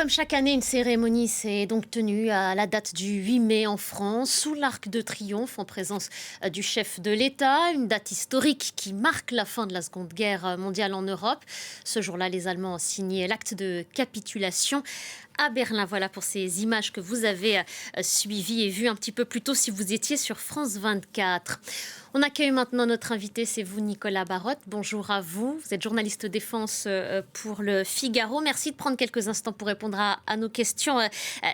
Comme chaque année, une cérémonie s'est donc tenue à la date du 8 mai en France, sous l'Arc de Triomphe, en présence du chef de l'État. Une date historique qui marque la fin de la Seconde Guerre mondiale en Europe. Ce jour-là, les Allemands ont signé l'acte de capitulation à Berlin. Voilà pour ces images que vous avez suivies et vues un petit peu plus tôt si vous étiez sur France 24. On accueille maintenant notre invité, c'est vous Nicolas Barotte. Bonjour à vous, vous êtes journaliste défense pour le Figaro. Merci de prendre quelques instants pour répondre à nos questions.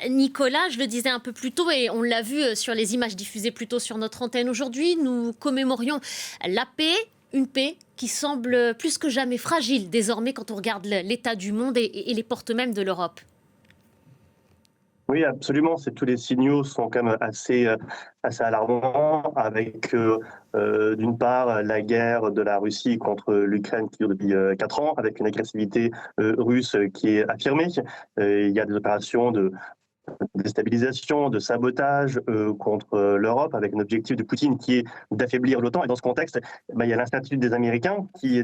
Nicolas, je le disais un peu plus tôt et on l'a vu sur les images diffusées plus tôt sur notre antenne aujourd'hui, nous commémorions la paix. Une paix qui semble plus que jamais fragile désormais quand on regarde l'état du monde et les portes mêmes de l'Europe. Oui, absolument. Tous les signaux sont quand même assez alarmants avec, d'une part, la guerre de la Russie contre l'Ukraine qui dure depuis 4 ans, avec une agressivité russe qui est affirmée. Il y a des opérations de déstabilisation, de sabotage contre l'Europe, avec un objectif de Poutine qui est d'affaiblir l'OTAN. Et dans ce contexte, il y a l'incertitude des Américains qui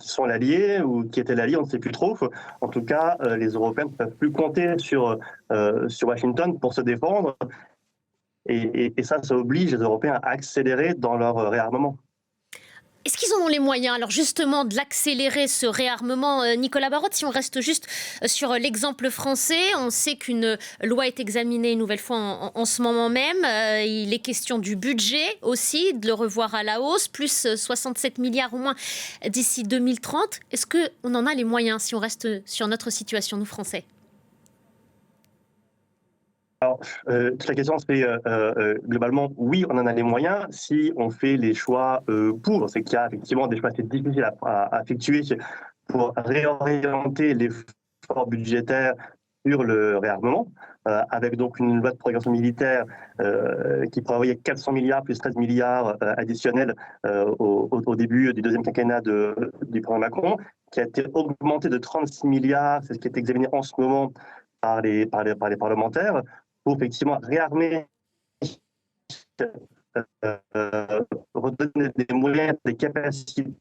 sont l'allié ou qui étaient l'allié, on ne sait plus trop. En tout cas, les Européens ne peuvent plus compter sur Washington pour se défendre. Et ça oblige les Européens à accélérer dans leur réarmement. Est-ce qu'ils en ont les moyens, alors justement, de l'accélérer, ce réarmement, Nicolas Barotte? Si on reste juste sur l'exemple français, on sait qu'une loi est examinée une nouvelle fois en ce moment même. Il est question du budget aussi, de le revoir à la hausse, plus 67 milliards au moins d'ici 2030. Est-ce qu'on en a les moyens si on reste sur notre situation, nous Français? Alors, toute la question, c'est globalement, oui, on en a les moyens si on fait les choix pour. C'est qu'il y a effectivement des choix assez difficiles à effectuer pour réorienter l'effort budgétaire sur le réarmement, avec donc une loi de programmation militaire qui prévoyait 400 milliards plus 13 milliards additionnels au début du deuxième quinquennat du président Macron, qui a été augmenté de 36 milliards, c'est ce qui est examiné en ce moment par les parlementaires, pour effectivement réarmer, redonner des moyens, des capacités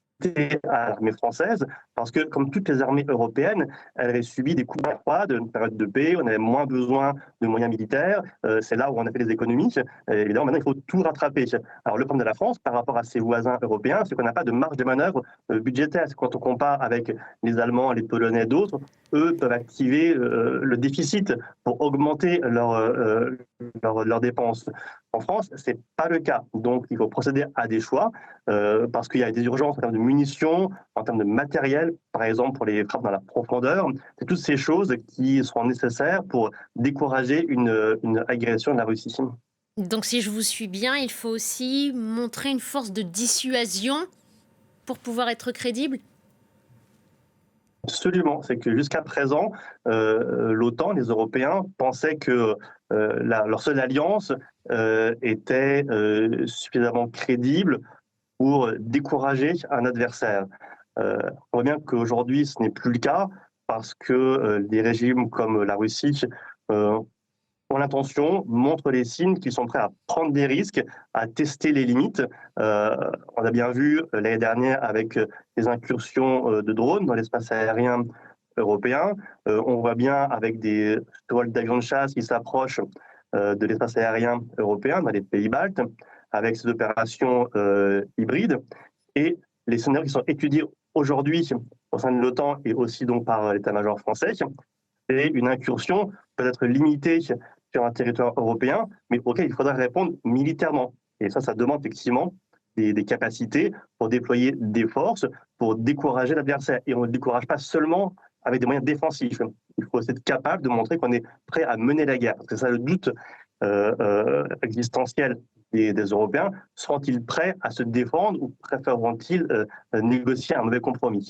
à l'armée française, parce que comme toutes les armées européennes, elles avaient subi des coups de froid, une période de paix, on avait moins besoin de moyens militaires, c'est là où on a fait les économies, et évidemment maintenant il faut tout rattraper. Alors le problème de la France par rapport à ses voisins européens, c'est qu'on n'a pas de marge de manœuvre budgétaire. Quand on compare avec les Allemands, les Polonais et d'autres, eux peuvent activer le déficit pour augmenter leurs dépenses. En France, ce n'est pas le cas. Donc, il faut procéder à des choix parce qu'il y a des urgences en termes de munitions, en termes de matériel, par exemple pour les frappes dans la profondeur. C'est toutes ces choses qui seront nécessaires pour décourager une agression de la Russie. Donc, si je vous suis bien, il faut aussi montrer une force de dissuasion pour pouvoir être crédible? Absolument. C'est que jusqu'à présent, l'OTAN, les Européens, pensaient que leur seule alliance était suffisamment crédible pour décourager un adversaire. On voit bien qu'aujourd'hui, ce n'est plus le cas parce que des régimes comme la Russie ont l'intention, montrent les signes qu'ils sont prêts à prendre des risques, à tester les limites. On a bien vu l'année dernière avec les incursions de drones dans l'espace aérien européen. On voit bien avec des vols d'avions de chasse qui s'approchent de l'espace aérien européen dans les pays baltes, avec ces opérations hybrides. Et les scénarios qui sont étudiés aujourd'hui au sein de l'OTAN et aussi donc par l'état-major français, c'est une incursion peut-être limitée sur un territoire européen, mais auquel il faudra répondre militairement. Et ça demande effectivement des capacités pour déployer des forces, pour décourager l'adversaire. Et on ne le décourage pas seulement avec des moyens défensifs. Il faut aussi être capable de montrer qu'on est prêt à mener la guerre. Parce que ça, le doute existentiel des Européens, seront-ils prêts à se défendre ou préféreront-ils négocier un mauvais compromis?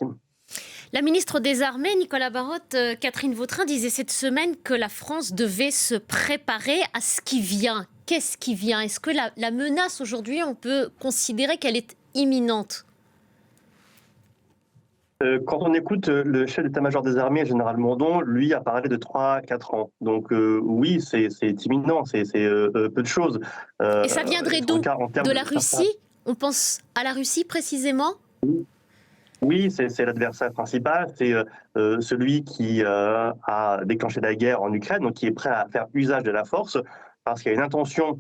La ministre des Armées, Nicolas Barotte, Catherine Vautrin, disait cette semaine que la France devait se préparer à ce qui vient. Qu'est-ce qui vient? Est-ce que la menace aujourd'hui, on peut considérer qu'elle est imminente? Quand on écoute le chef d'état-major des armées, général Mondon, lui a parlé de 3-4 ans. Donc oui, c'est imminent, c'est peu de choses. Et ça viendrait d'où? De la Russie? On pense à la Russie précisément? Oui, c'est l'adversaire principal, c'est celui qui a déclenché la guerre en Ukraine, donc qui est prêt à faire usage de la force, parce qu'il y a une intention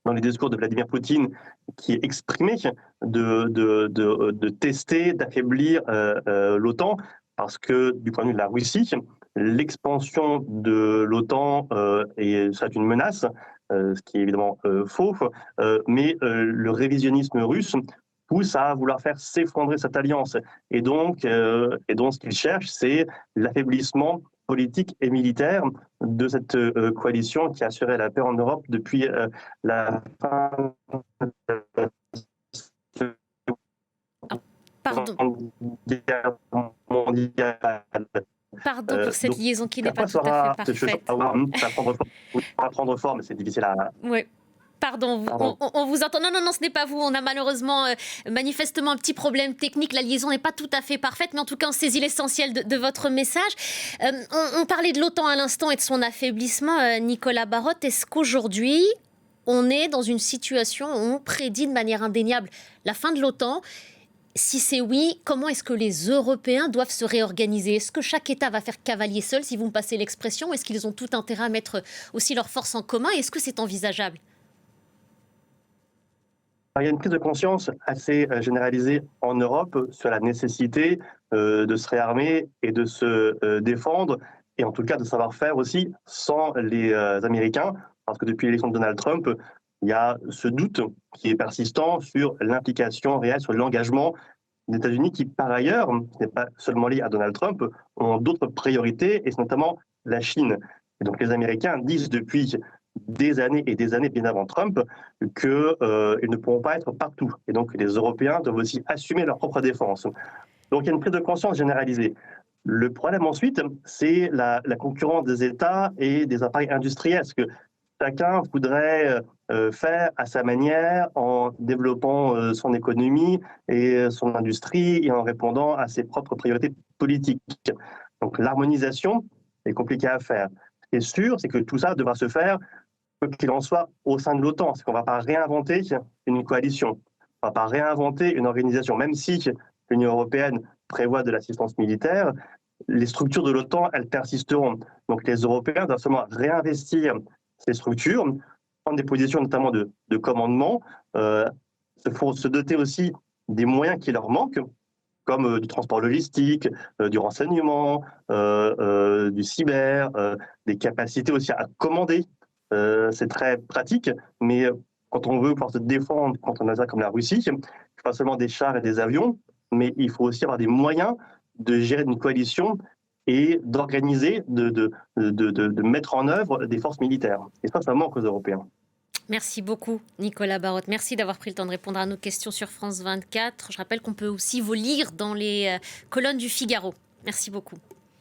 dans les discours de Vladimir Poutine qui est exprimée de tester, d'affaiblir l'OTAN, parce que du point de vue de la Russie, l'expansion de l'OTAN c'est une menace, ce qui est évidemment faux, mais le révisionnisme russe pousse à vouloir faire s'effondrer cette alliance. Et donc ce qu'il cherche, c'est l'affaiblissement politique et militaire de cette coalition qui assurait la paix en Europe depuis la fin de Ah, la pardon, Seconde Guerre mondiale. pardon pour cette Donc, liaison qui n'est à pas quoi tout à fait sera ce choc? parfaite. Ça va prendre forme, oui, ça va prendre forme, c'est difficile à... Ouais. Pardon, Pardon. on vous entend. Non, non, non, ce n'est pas vous. On a malheureusement, manifestement, un petit problème technique. La liaison n'est pas tout à fait parfaite, mais en tout cas, on saisit l'essentiel de votre message. On parlait de l'OTAN à l'instant et de son affaiblissement. Nicolas Barotte, est-ce qu'aujourd'hui, on est dans une situation où on prédit de manière indéniable la fin de l'OTAN? Si c'est oui, comment est-ce que les Européens doivent se réorganiser? Est-ce que chaque État va faire cavalier seul, si vous me passez l'expression? Est-ce qu'ils ont tout intérêt à mettre aussi leurs forces en commun? Est-ce que c'est envisageable? Il y a une prise de conscience assez généralisée en Europe sur la nécessité de se réarmer et de se défendre, et en tout cas de savoir faire aussi sans les Américains, parce que depuis l'élection de Donald Trump, il y a ce doute qui est persistant sur l'implication réelle, sur l'engagement des États-Unis qui, par ailleurs, ce n'est pas seulement lié à Donald Trump, ont d'autres priorités, et c'est notamment la Chine. Et donc les Américains disent depuis des années et des années, bien avant Trump, qu'ils ne pourront pas être partout. Et donc les Européens doivent aussi assumer leur propre défense. Donc il y a une prise de conscience généralisée. Le problème ensuite, c'est la concurrence des États et des appareils industriels. Parce que chacun voudrait faire à sa manière en développant son économie et son industrie et en répondant à ses propres priorités politiques. Donc l'harmonisation est compliquée à faire. Ce qui est sûr, c'est que tout ça devra se faire, quoi qu'il en soit, au sein de l'OTAN. C'est qu'on ne va pas réinventer une coalition. On ne va pas réinventer une organisation. Même si l'Union européenne prévoit de l'assistance militaire, les structures de l'OTAN, elles persisteront. Donc les Européens doivent seulement réinvestir ces structures, prendre des positions notamment de commandement, se doter aussi des moyens qui leur manquent, comme du transport logistique, du renseignement, du cyber, des capacités aussi à commander. C'est très pratique, mais quand on veut pouvoir se défendre contre un adversaire comme la Russie, il ne faut pas seulement des chars et des avions, mais il faut aussi avoir des moyens de gérer une coalition et d'organiser, de mettre en œuvre des forces militaires. Et ça manque aux Européens. Merci beaucoup, Nicolas Barotte. Merci d'avoir pris le temps de répondre à nos questions sur France 24. Je rappelle qu'on peut aussi vous lire dans les colonnes du Figaro. Merci beaucoup.